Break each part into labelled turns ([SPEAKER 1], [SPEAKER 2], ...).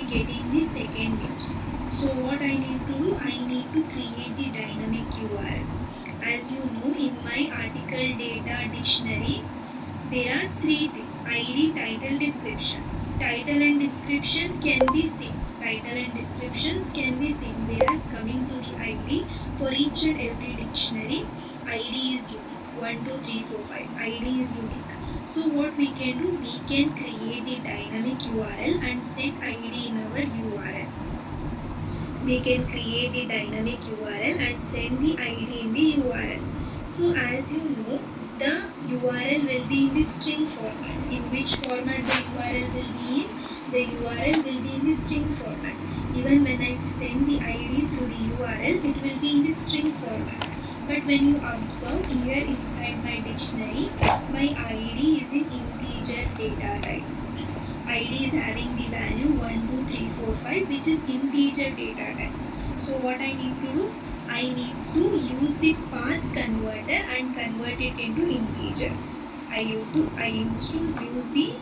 [SPEAKER 1] getting the second news. So what I need to do, I need to create the dynamic URL. As you know, in my article data dictionary, there are three things: ID, title, description. Title and description can be same. Title and descriptions can be same. Whereas coming to the ID, for each and every dictionary, ID is unique. 1, 2, 3, 4, 5. ID is unique. So what we can do, we can create the dynamic URL and set ID in our URL. We can create the dynamic URL and send the ID in the URL. So as you know, the URL will be in the string format. In which format the URL will be in? The URL will be in the string format. Even when I send the ID through the URL, it will be in the string format. But when you observe here inside my dictionary, my ID is in integer data type. ID is having the value 1, 2, 3, 4, 5, which is integer data type. So what I need to do? I need to use the path converter and convert it into integer. I used to use the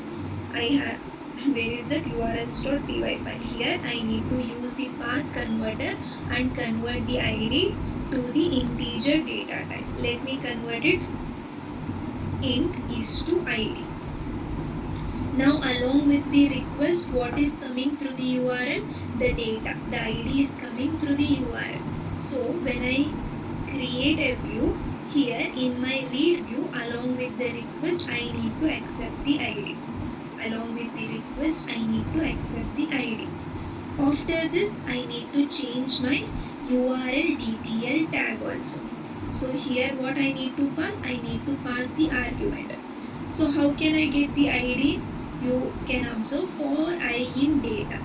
[SPEAKER 1] where is that urls.py file? Here I need to use the path converter and convert the ID to the integer data type. Let me convert it. Int is to ID. Now along with the request, what is coming through the URL? The data, the ID is coming through the URL. So when I create a view, here in my read view, along with the request, I need to accept the ID. Along with the request, I need to accept the ID. After this, I need to change my URL DTL tag also. So here what I need to pass? I need to pass the argument. So how can I get the ID? You can observe for I in data.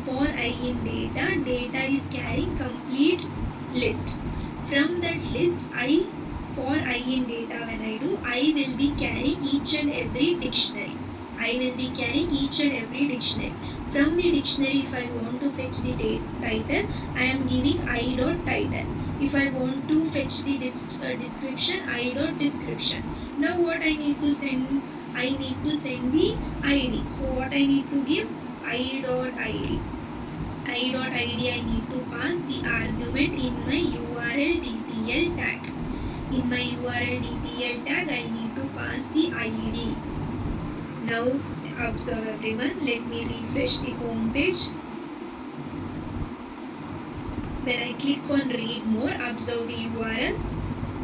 [SPEAKER 1] For I in data, data is carrying complete list. From that list, for I in data, when I do, I will be carrying each and every dictionary. I will be carrying each and every dictionary. From the dictionary, if I want to fetch the title, I am giving I.title. If I want to fetch the description, I.description. Now what I need to send? I need to send the ID. So what I need to give? I.ID. I.ID, I need to pass the argument in my URL DTL tag. In my URL DTL tag, I need to pass the ID. Now observe everyone, let me refresh the home page. When I click on read more, observe the URL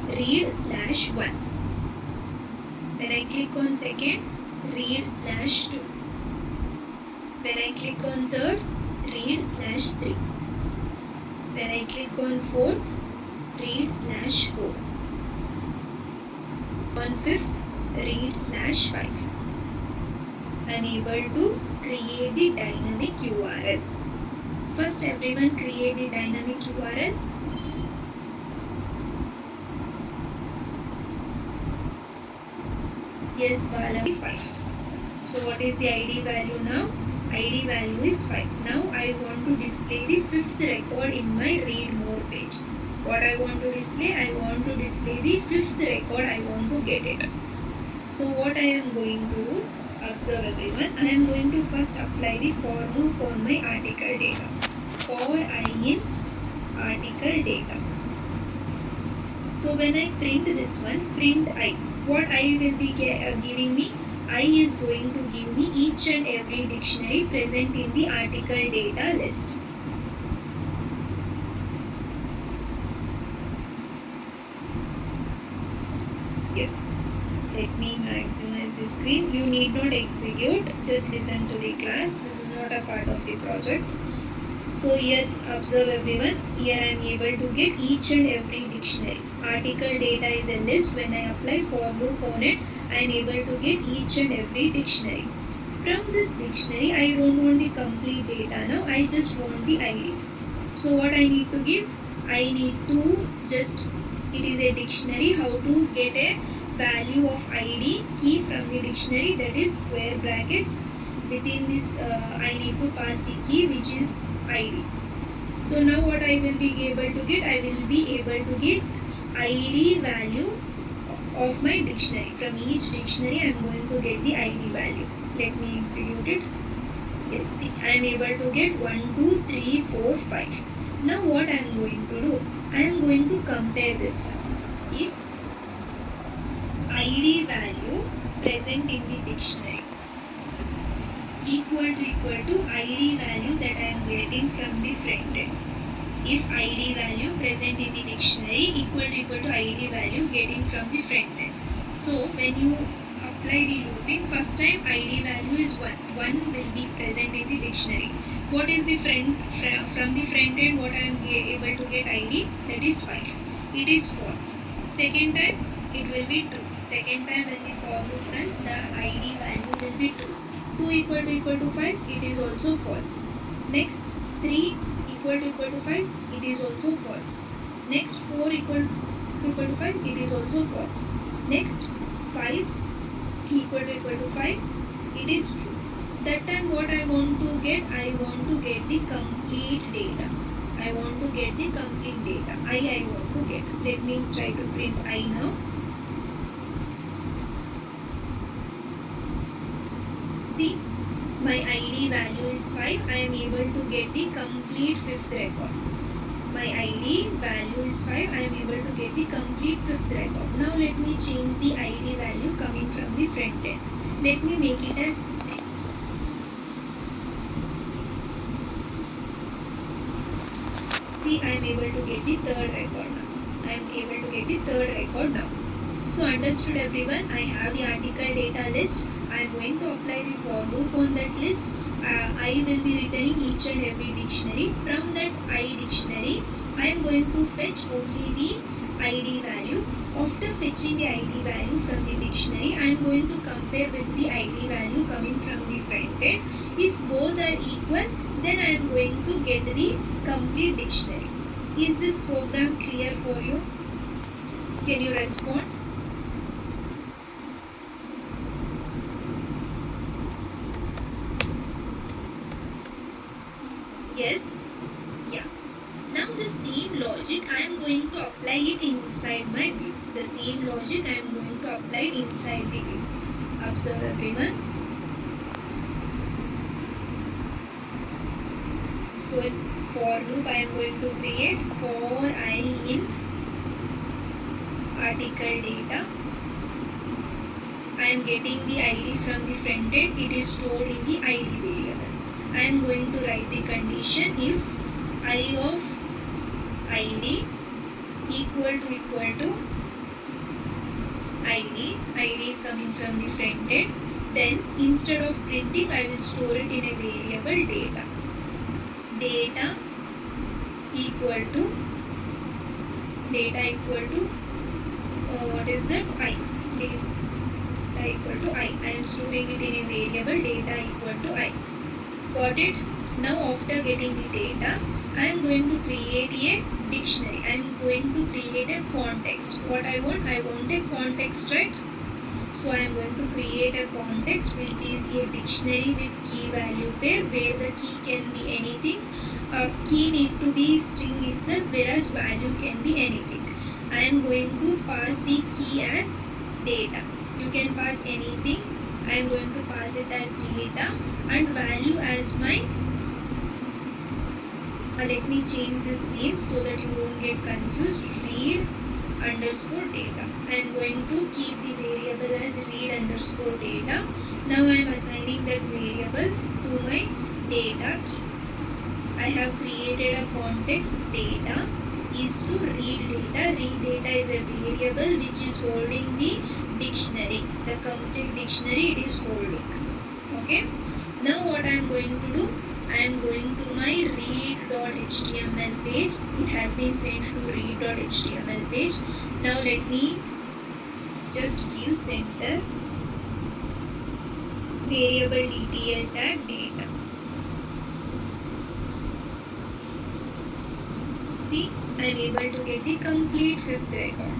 [SPEAKER 1] read/1. When I click on second, read/2. When I click on third, read/3. When I click on fourth, read/4. On fifth, read/5. Unable to create the dynamic URL. First everyone create the dynamic URL. Yes, Bala, 5. So what is the ID value now? ID value is 5. Now I want to display the fifth record in my read more page. What I want to display? I want to display the fifth record. I want to get it. So what I am going to do? Observe everyone. I am going to first apply the for loop on my article data. For I in article data. So when I print this one, print I. What I will be giving me? I is going to give me each and every dictionary present in the article data list. Yes. Let me maximize the screen. You need not execute, just listen to the class. This is not a part of the project. So here observe everyone, here I am able to get each and every dictionary. Article data is a list. When I apply for loop on it, I am able to get each and every dictionary. From this dictionary, I don't want the complete data now, I just want the ID. So what I need to give? I need to just, it is a dictionary, how to get a value of ID key from the dictionary, that is square brackets. Within this I need to pass the key which is ID. So now what I will be able to get? I will be able to get ID value of my dictionary. From each dictionary I am going to get the ID value. Let me execute it. Yes, see, I am able to get 1, 2, 3, 4, 5. Now what I am going to do? I am going to compare this one. If ID value present in the dictionary equal to ID value that I am getting from the front end. If ID value present in the dictionary equal to ID value getting from the front end. So when you apply the looping, first time ID value is 1. 1 will be present in the dictionary. What is the from the front end? What I am able to get ID? That is 5. It is false. Second time it will be 2. Second time when the for loop runs, the ID value will be 2. 2 equal to 5, it is also false. Next 3 equal to 5, it is also false. Next 4 equal to 5, it is also false. Next 5 equal to 5, it is true. That time what I want to get? I want to get the complete data. I want to get the complete data. I want to get. Let me try to print I now. See, my ID value is 5. I am able to get the complete fifth record. My ID value is 5. I am able to get the complete fifth record. Now let me change the ID value coming from the front end. Let me make it as 3. See, I am able to get the third record now. I am able to get the third record now. So understood everyone? I have the article data list. I am going to apply the for loop on that list. I will be returning each and every dictionary. From that I dictionary, I am going to fetch only the ID value. After fetching the ID value from the dictionary, I am going to compare with the ID value coming from the front end. If both are equal, then I am going to get the complete dictionary. Is this program clear for you? Can you respond? Yes? Yeah. Now the same logic I am going to apply it inside my view. The same logic I am going to apply it inside the view. Observe everyone. So for loop I am going to create for I in article data. I am getting the ID from the front end. It is stored in the ID variable. I am going to write the condition if I of ID equal to ID coming from the front end, then instead of printing I will store it in a variable data. Data equal to what is that? I. Data equal to I. I am storing it in a variable data equal to I. Got it? Now after getting the data, I am going to create a dictionary. I am going to create a context. What I want? I want a context, right? So I am going to create a context which is a dictionary with key value pair where the key can be anything. Key need to be string itself, whereas value can be anything. I am going to pass the key as data. You can pass anything. I am going to pass it as data and value as my let me change this name so that you don't get confused. Read underscore data. I am going to keep the variable as read underscore data. Now I am assigning that variable to my data key. I have created a context data is to read data. Read data is a variable which is holding the dictionary. The complete dictionary it is holding. Okay. Now what I am going to do? I am going to my read.html page. It has been sent to read.html page. Now let me just give center variable DTL tag data. See, I am able to get the complete fifth record.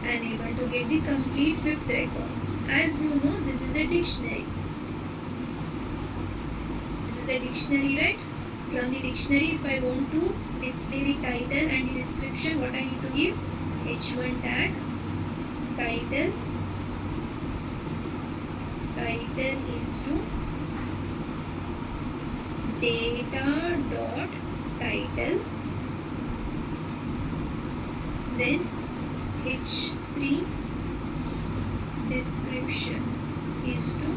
[SPEAKER 1] I am able to get the complete fifth record. As you know, this is a dictionary. This is a dictionary, right? From the dictionary, if I want to display the title and the description, what I need to give? H1 tag, title is to data dot title, then h3 description is to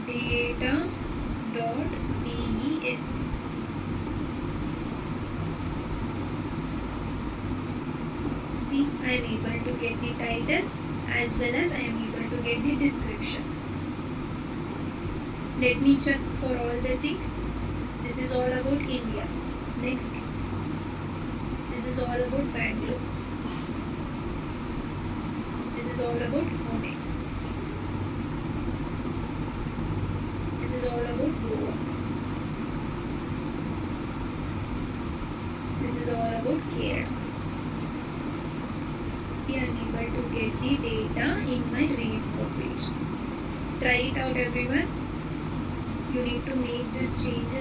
[SPEAKER 1] data dot des. See, I am able to get the title as well as I am able to get the description. Let me check for all the things. This is all about India. Next, this is all about Bangalore. This is all about Pune. This is all about Goa. This is all about Kerala. I am able to get the data in my read more page. Try it out, everyone. You need to make these changes